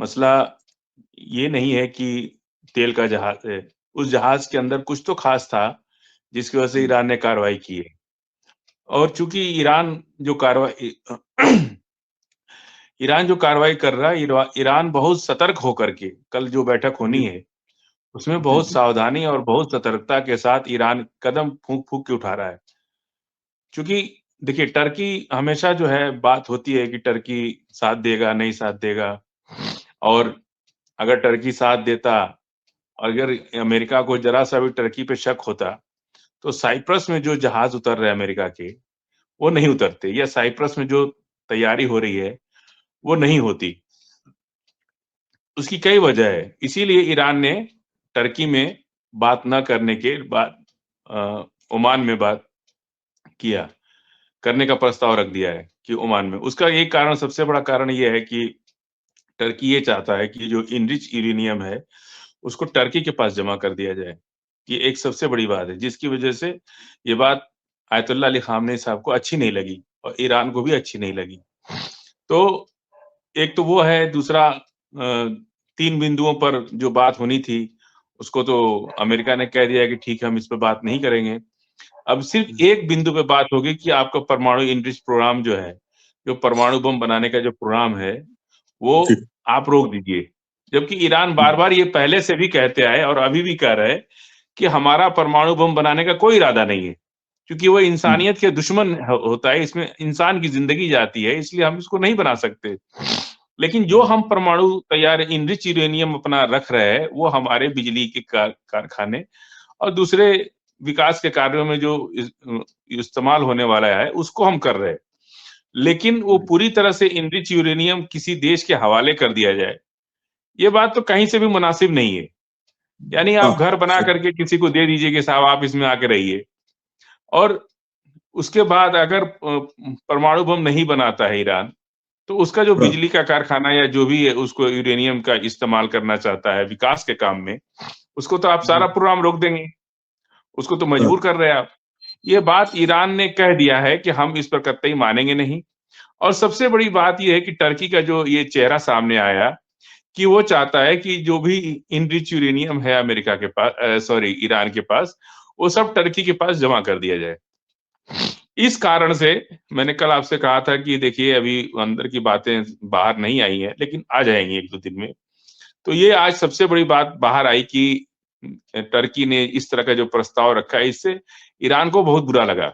मसला ये नहीं है कि तेल का जहाज है, उस जहाज के अंदर कुछ तो खास था, जिसकी वजह से हुँ, ईरान ने कार्रवाई की है। और चूँकि ईरान जो कार्रवाई कर रहा है, ईरान बहुत सतर्क होकर के कल जो बैठक होनी जी, है, उसमें जी, बहुत जी। सावधानी और बहुत सतर्कता के साथ ईरान कदम फूँक-फूँक के उठा रहा है। क्योंकि देखिए, टर्की हमेशा जो है बात होती है कि टर्की साथ देगा, नहीं साथ देगा। और अगर टर्की साथ देता, अगर अमेरिका को ज़रा-सा भी टर्की पे शक होता, तो साइप्रस में जो जहाज़ उतर रहे हैं अमेरिका के, वो नहीं उतरते, या साइप्रस में जो तैयारी हो रही है, वो नहीं होती। उसकी कई वजह है। इसीलिए ईरान ने टर्की में बात न करने के बाद ओमान में बात किया, करने का प्रस्ताव रख दिया है कि ओमान में। उसका एक कारण, सबसे बड़ा कारण ये है कि टर्की ये चाहता है कि जो इनरिच यूरेनियम है, उसको टर्की के पास जमा कर दिया जाए। ये एक सबसे बड़ी बात है, जिसकी वजह से ये बात आयतुल्लाह अली ख़ामनेई साहब को अच्छी नहीं लगी और ईरान को भी अच्छी नहीं लगी। तो एक तो वो है, दूसरा 3 बिंदुओं पर जो बात होनी थी, उसको तो अमेरिका ने कह दिया है कि ठीक है, हम इस पे बात नहीं करेंगे। अब सिर्फ़ हुँ, एक बिंदु पे बात होगी कि आपका परमाणु इनरिच प्रोग्राम जो है, जो परमाणु बम बनाने का जो प्रोग्राम है, जी। वो आप रोक दीजिए। जबकि ईरान हुँ, बार-बार ये पहले से भी कहते आए और अभी भी कह रहे हैं कि हमारा परमाणु बम बनाने का कोई इरादा नहीं है। क्योंकि वो हुँ, इंसानियत के दुश्मन होता है, इसमें इंसान की ज़िंदगी जाती है, इसलिए हम इसको नहीं बना सकते। लेकिन जो हुँ, हम परमाणु तैयार इनरिच यूरेनियम अपना रख रहे हैं, वो हमारे बिजली के कारखाने और दूसरे विकास के कार्यों में जो इस्तेमाल होने वाला है, उसको हम कर रहे हैं। लेकिन वो हुँ, पूरी तरह से इनरिच यूरेनियम किसी देश के हवाले कर दिया जाए, ये बात तो कहीं से भी मुनासिब नहीं है। यानी हाँ, आप घर बना सही। करके किसी को दे दीजिए कि साहब आप इसमें आके रहिए, और उसके बाद अगर परमाणु बम नहीं बनाता है ईरान, तो उसका जो हाँ, बिजली का कारखाना या जो भी है उसको यूरेनियम का इस्तेमाल करना चाहता है विकास के काम में, उसको तो आप जी, सारा प्रोग्राम रोक देंगे, उसको तो हाँ, मजबूर कर रहे हैं आप। ये बात ईरान ने कह दिया है कि हम इस पर कतई मानेंगे नहीं। और सबसे बड़ी बात ये है कि टर्की का जो ये चेहरा सामने आया कि वो चाहता है कि जो भी इनरिच यूरेनियम है अमेरिका के पास, सॉरी, ईरान के पास, वो सब टर्की के पास जमा कर दिया जाए। इस कारण से मैंने कल आपसे कहा था कि देखिए, अभी अंदर की बातें बाहर नहीं आई हैं, लेकिन आ जाएँगी 1-2 दिन में। तो ये आज सबसे बड़ी बात बाहर आई कि टर्की ने इस तरह का जो प्रस्ताव रखा है, इससे ईरान को बहुत बुरा लगा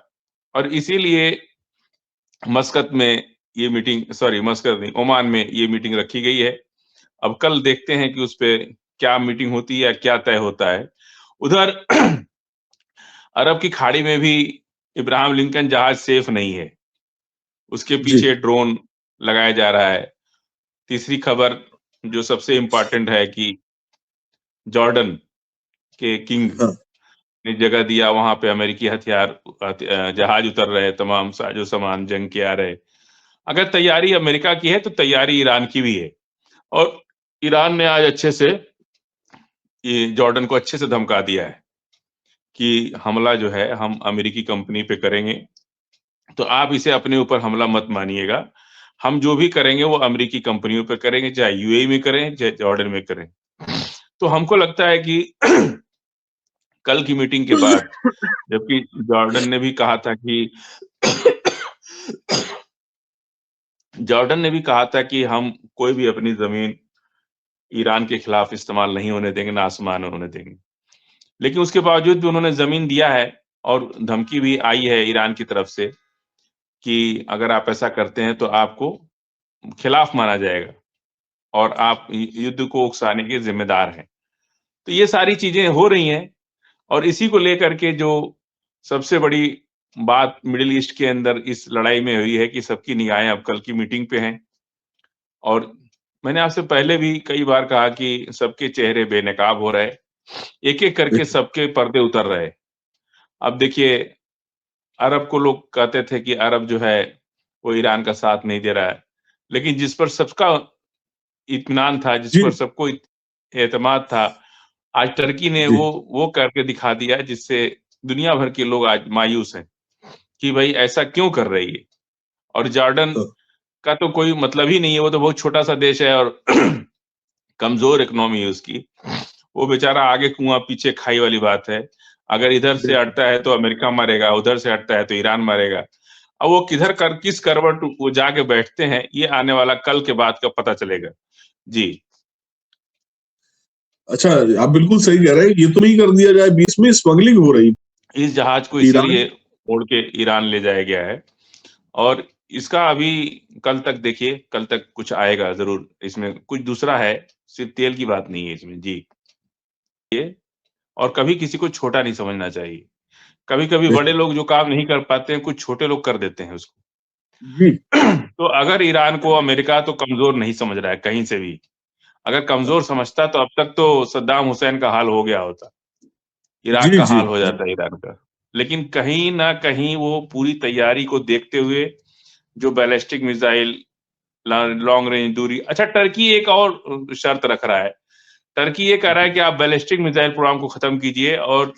और इसीलिए मस्कत में ये मीटिंग, सॉरी, मस्कत नहीं, ओमान में ये मीटिंग रखी गई है। अब कल देखते हैं कि उसपे क्या मीटिंग होती है या क्या तय होता है। उधर अरब की खाड़ी में भी इब्राहिम लिंकन जहाज सेफ नहीं है। उसके जी, पीछे ड्रोन लगाया जा रहा है। तीसरी खबर जो सबसे इम्पोर्टेंट है कि जॉर्डन के किंग हाँ, ने जगह दिया, वहाँ पे अमेरिकी जहाज उतर रहे हैं, तमाम साजो-सामान जंग के आ रहे। अगर तैयारी अमेरिका की है, तो तैयारी ईरान की भी है। और ईरान ने आज अच्छे से ये जॉर्डन को अच्छे से धमका दिया है कि हमला जो है हम अमेरिकी कंपनी पे करेंगे, तो आप इसे अपने ऊपर हमला मत मानिएगा। हम जो भी करेंगे वो अमेरिकी कंपनियों पे करेंगे, चाहे यूएई में करें, चाहे जॉर्डन में करें। तो हमको लगता है कि कल की मीटिंग के बाद, जबकि जॉर्डन ने भी कहा था कि जॉर्डन ने भी कहा था कि हम कोई भी अपनी ज़मीन ईरान के खिलाफ इस्तेमाल नहीं होने देंगे, ना आसमान में होने देंगे। लेकिन उसके बावजूद भी उन्होंने ज़मीन दिया है और धमकी भी आई है ईरान की तरफ से कि अगर आप ऐसा करते हैं तो आपको खिलाफ माना जाएगा और आप युद्ध को उकसाने के ज़िम्मेदार हैं। तो ये सारी चीज़ें हो रही हैं और इसी को लेकर के जो सबसे बड़ी बात मिडल ईस्ट के अंदर इस लड़ाई में हुई है कि सबकी निगाहें अब कल की मीटिंग पे हैं। और मैंने आपसे पहले भी कई बार कहा कि सबके चेहरे बेनकाब हो रहे हैं। एक-एक करके बिल्कुल। सबके पर्दे उतर रहे हैं। अब देखिए, अरब को लोग कहते थे कि अरब जो है, वो ईरान का साथ नहीं दे रहा है। लेकिन जिस पर सबका इत्मीनान था, जिस जी, पर सबको एतमाद था, आज टर्की ने जी, वो करके दिखा दिया जिससे दुनिया भर के लोग आज मायूस हैं, कि भई ऐसा क्यों कर रही है? और जॉर्डन हाँ, का तो कोई मतलब ही नहीं है, वो तो बहुत छोटा-सा देश है और कमजोर इकोनॉमी है उसकी, वो बेचारा आगे कुआं पीछे खाई वाली बात है। अगर इधर से अटता है तो अमेरिका मारेगा, उधर से अटता है तो ईरान मारेगा। अब वो किस करवट वो जाके बैठते हैं, ये आने वाला कल के बाद का पता चलेगा। जी। अच्छा, आप बिल्कुल सही कह रहे हैं। ये तो नहीं कर दिया जाए, बीच में स्मगलिंग हो रही, इस जहाज को ईरान इसीलिए उड़ के ईरान ले जाया गया है और इसका अभी कल तक देखिए, कल तक कुछ आएगा जरूर। इसमें कुछ दूसरा है, सिर्फ तेल की बात नहीं है इसमें। जी। ये और कभी किसी को छोटा नहीं समझना चाहिए। कभी-कभी बड़े लोग जो काम नहीं कर पाते हैं, कुछ छोटे लोग कर देते हैं उसको। जी। तो अगर ईरान को अमेरिका तो कमजोर नहीं समझ रहा है कहीं से भी। अगर कमजोर समझता तो अब तक तो सद्दाम हुसैन का हाल हो गया होता, इराक जी का जी हाल हो जाता ईरान का। लेकिन कहीं ना कहीं वो पूरी तैयारी को देखते हुए जो बैलिस्टिक मिसाइल, लॉन्ग रेंज दूरी, अच्छा टर्की एक और शर्त रख रहा है। टर्की ये कह रहा है कि आप बैलिस्टिक मिसाइल प्रोग्राम को खत्म कीजिए और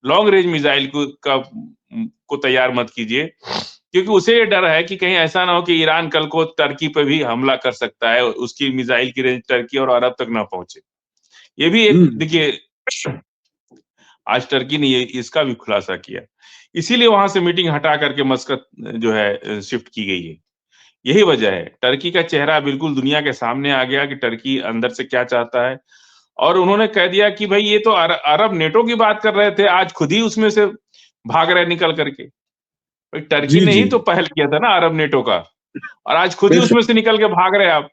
लॉन्ग रेंज मिसाइल को तैयार मत कीजिए, क्योंकि उसे ये डर है कि कहीं ऐसा ना हो कि ईरान कल को टर्की पर भी हमला कर सकता है, उसकी मिसाइल की रेंज टर्की और अरब तक ना पहुंचे। ये भी एक देखिए, आज टर्की ने ये इसका भी खुलासा किया, इसीलिए वहां से मीटिंग हटा करके मस्कत जो है शिफ्ट की गई है। यही वजह है, टर्की का चेहरा बिल्कुल दुनिया के सामने आ गया कि टर्की अंदर से क्या चाहता है। और उन्होंने कह दिया कि भाई ये तो अरब नेटो की बात कर रहे थे, आज खुद ही उसमें से भाग रहे निकल करके। भाई टर्की जी ने ही जी तो पहल किया था ना अरब नेटो का, और आज खुद ही बिल्कुल। उसमें से निकल के भाग रहे आप।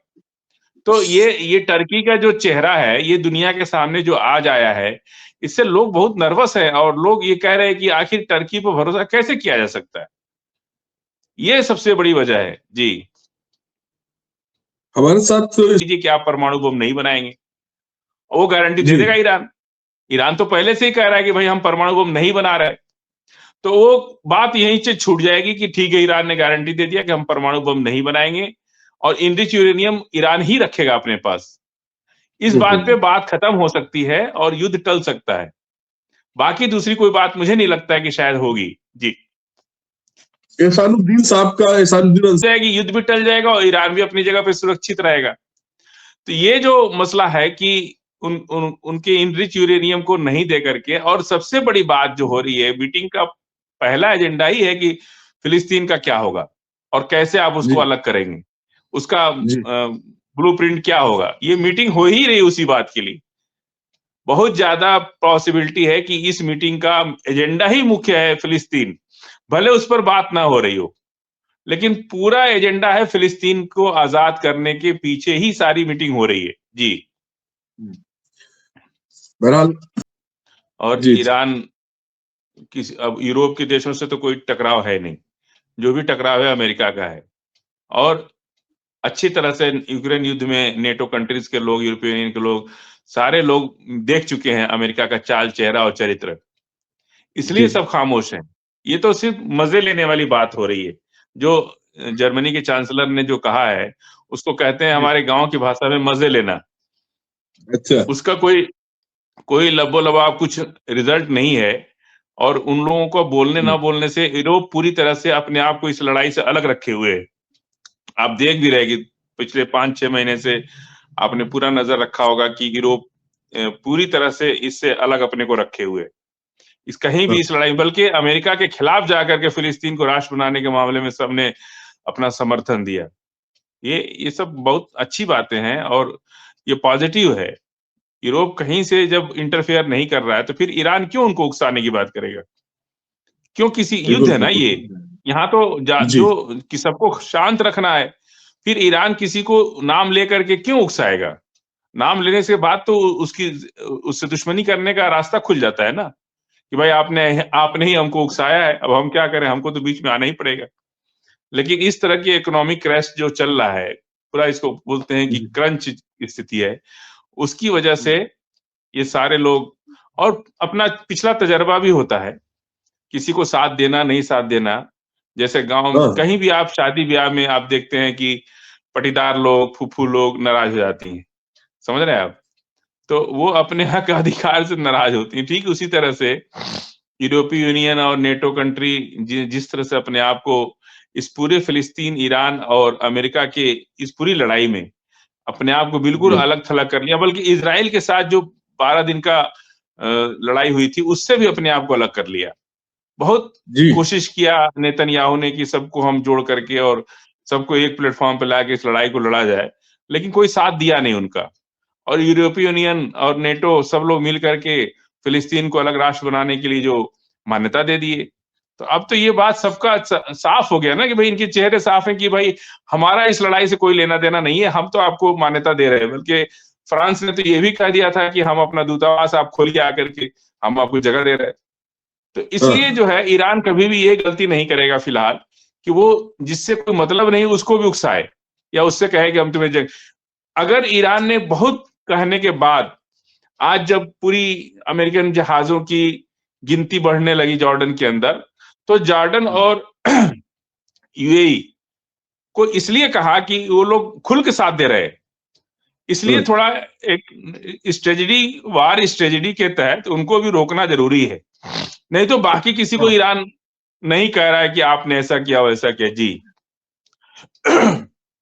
तो ये टर्की का जो चेहरा है, ये दुनिया के सामने जो आज आया है, इससे लोग बहुत नर्वस हैं और लोग ये कह रहे हैं कि आखिर टर्की पर भरोसा कैसे किया जा सकता है। ये सबसे बड़ी वजह है। जी। हमारे साथ जी कि आप परमाणु बम नहीं बनाएंगे, वो गारंटी दे जी देगा ईरान। ईरान तो पहले से ही कह रहा है कि भाई हम परमाणु बम नहीं बना रहे। तो वो बात यहीं से छूट जाएगी कि ठीक है, ईरान ने गारंटी दे दिया कि हम परमाणु बम नहीं बनाएंगे और इनरिच यूरेनियम ईरान ही रखेगा अपने पास। इस बात पे बात खत्म हो सकती है और युद्ध टल सकता है। बाकी दूसरी कोई बात मुझे नहीं लगता है कि शायद होगी। जी। एहसानुद्दीन साहब का, एहसानुद्दीन जाएगी, युद्ध भी टल जाएगा और ईरान भी अपनी जगह पे सुरक्षित रहेगा। तो ये जो मसला है कि उनके इनरिच यूरेनियम को नहीं दे करके, और सबसे बड़ी बात जो हो रही है, मीटिंग का पहला एजेंडा ही है कि फिलिस्तीन का क्या होगा और कैसे आप उसको जी अलग करेंगे, उसका जी ब्लूप्रिंट क्या होगा। ये मीटिंग हो ही रही उसी बात के लिए। बहुत ज्यादा पॉसिबिलिटी है कि इस मीटिंग का एजेंडा ही मुख्य है फिलिस्तीन, भले उस पर बात ना हो रही हो, लेकिन पूरा एजेंडा है फिलिस्तीन को आजाद करने के पीछे ही सारी मीटिंग हो रही है। जी। बहरहाल। और जी जी ईरान अब यूरोप के देशों से तो कोई टकराव है नहीं, जो भी टकराव है अमेरिका का है। और अच्छी तरह से यूक्रेन युद्ध में नेटो कंट्रीज के लोग, यूरोपियन यूनियन के लोग, सारे लोग देख चुके हैं अमेरिका का चाल, चेहरा और चरित्र, इसलिए जी सब खामोश हैं। ये तो सिर्फ मजे लेने वाली बात हो रही है। जो जर्मनी के चांसलर ने जो कहा है, उसको कहते हैं जी। हमारे गांव की भाषा में मजे लेना। अच्छा। उसका कोई कोई लबो-लबाब कुछ रिजल्ट नहीं है। और उन लोगों को बोलने ना बोलने से यूरोप पूरी तरह से अपने आप को इस लड़ाई से अलग रखे हुए है। आप देख भी रहे कि पिछले 5-6 महीने से आपने पूरा नजर रखा होगा कि यूरोप पूरी तरह से इससे अलग अपने को रखे हुए है। इस कहीं भी इस लड़ाई, बल्कि अमेरिका के खिलाफ जाकर के फिलिस्तीन को राष्ट्र बनाने के मामले में सबने अपना समर्थन दिया। ये सब बहुत अच्छी बातें हैं और ये पॉजिटिव है। यूरोप कहीं से जब इंटरफेयर नहीं कर रहा है, तो फिर ईरान क्यों उनको उकसाने की बात करेगा? क्यों? किसी युद्ध बिल्कुल है ना बिल्कुल। ये। यहाँ तो जी जो कि सबको शांत रखना है, फिर ईरान किसी को नाम लेकर के क्यों उकसाएगा? नाम लेने से बाद तो उससे दुश्मनी करने का रास्ता खुल जाता है ना, कि भाई आपने ही हमको उकसाया है, अब हम क्या करें, हमको तो बीच में आना ही पड़ेगा। लेकिन इस तरह की इकोनॉमिक क्रैश जो चल रहा है, पूरा इसको बोलते हैं कि जी क्रंच स्थिति है, उसकी वजह से ये सारे लोग, और अपना पिछला तजर्बा भी होता है, किसी को साथ देना, नहीं साथ देना। जैसे गाँव हाँ कहीं भी आप शादी-ब्याह में आप देखते हैं कि पटीदार लोग, फूफू लोग नाराज़ हो जाती हैं। समझ रहे हैं आप? तो वो अपने हक अधिकार से नाराज़ होती हैं। ठीक उसी तरह से यूरोपीय यूनियन और नेटो कंट्री जिस तरह से अपने आप को इस पूरे फिलिस्तीन, ईरान और अमेरिका के इस पूरी लड़ाई में अपने आप को बिल्कुल अलग थलग कर लिया, बल्कि इजराइल के साथ जो 12 दिन का लड़ाई हुई थी उससे भी अपने आप को अलग कर लिया। बहुत कोशिश किया नेतन्याहू ने कि सबको हम जोड़ करके और सबको एक प्लेटफॉर्म पे लाके इस लड़ाई को लड़ा जाए, लेकिन कोई साथ दिया नहीं उनका। और यूरोपीय यूनियन और नेटो सब लोग मिल करके फिलिस्तीन को अलग राष्ट्र बनाने के लिए जो मान्यता दे दिए। तो अब तो ये बात सबका साफ हो गया ना कि भाई इनके चेहरे साफ हैं कि भाई हमारा इस लड़ाई से कोई लेना देना नहीं है, हम तो आपको मान्यता दे रहे हैं। बल्कि फ्रांस ने तो ये भी कह दिया था कि हम अपना दूतावास आप खोलिए आकर के, हम आपको जगह दे रहे हैं। तो इसलिए जो है ईरान कभी भी ये गलती नहीं करेगा फिलहाल कि वो जिससे कोई मतलब नहीं उसको भी उकसाए या उससे कहे कि हम तुम्हें अगर ईरान ने बहुत कहने के बाद आज जब पूरी अमेरिकन जहाजों की गिनती बढ़ने लगी जॉर्डन के अंदर, तो जॉर्डन और यूएई को इसलिए कहा कि वो लोग खुल के साथ दे रहे, इसलिए थोड़ा एक वार स्ट्रेटेजी के तहत उनको भी रोकना जरूरी है। नहीं तो बाकी किसी को ईरान नहीं कह रहा है कि आपने ऐसा किया वैसा किया। जी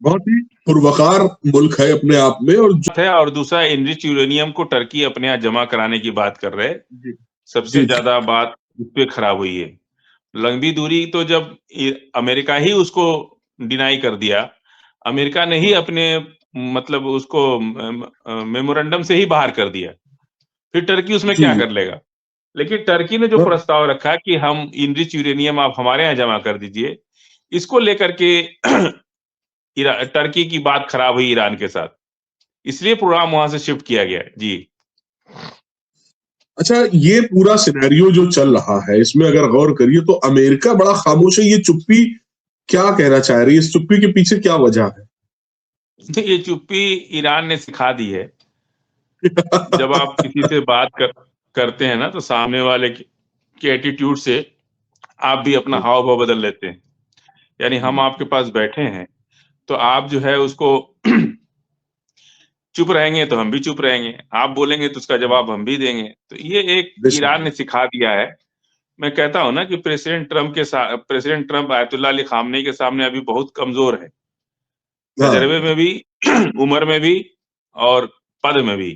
बहुत ही पुरवकार मुल्क है अपने आप में। और दूसरा एनरिच यूरेनियम को टर्की अपने यहाँ जमा कराने की बात कर रहे हैं। सबसे ज्यादा बात इस पे खराब हुई है। लंबी दूरी तो जब अमेरिका ही उसको डिनाई कर दिया, अमेरिका ने ही अपने मतलब उसको मेमोरेंडम से ही बाहर कर दिया, फिर टर्की उसमें क्या कर लेगा। लेकिन टर्की ने जो प्रस्ताव रखा कि हम इनरिच यूरेनियम आप हमारे यहाँ जमा कर दीजिए, इसको लेकर के टर्की की बात खराब हुई ईरान के साथ, इसलिए प्रोग्राम वहां से शिफ्ट किया गया। जी अच्छा, ये पूरा सिनेरियो जो चल रहा है इसमें अगर गौर करिए तो अमेरिका बड़ा खामोश है। ये चुप्पी क्या कहना चाह रही है? इस चुप्पी के पीछे क्या वजह है? ये चुप्पी ईरान ने सिखा दी है। जब आप किसी से बात करते हैं ना, तो सामने वाले के एटीट्यूड से आप भी अपना हाव भाव बदल लेते हैं। यानी हम आपके पास बैठे हैं तो आप जो है उसको चुप रहेंगे तो हम भी चुप रहेंगे, आप बोलेंगे तो उसका जवाब हम भी देंगे। तो ये एक ईरान ने सिखा दिया है। मैं कहता हूं ना कि president Trump Ayatollah Ali Khamenei के सामने अभी बहुत कमजोर है, तजर्बे में भी, उम्र में भी और पद में भी।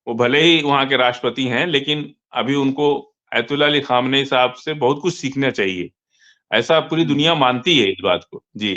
वो भले ही वहां के राष्ट्रपति हैं, लेकिन अभी उनको आयतुल्लाह अली खामनेई साहब से बहुत कुछ सीखना चाहिए। ऐसा पूरी दुनिया मानती है इस बात को। जी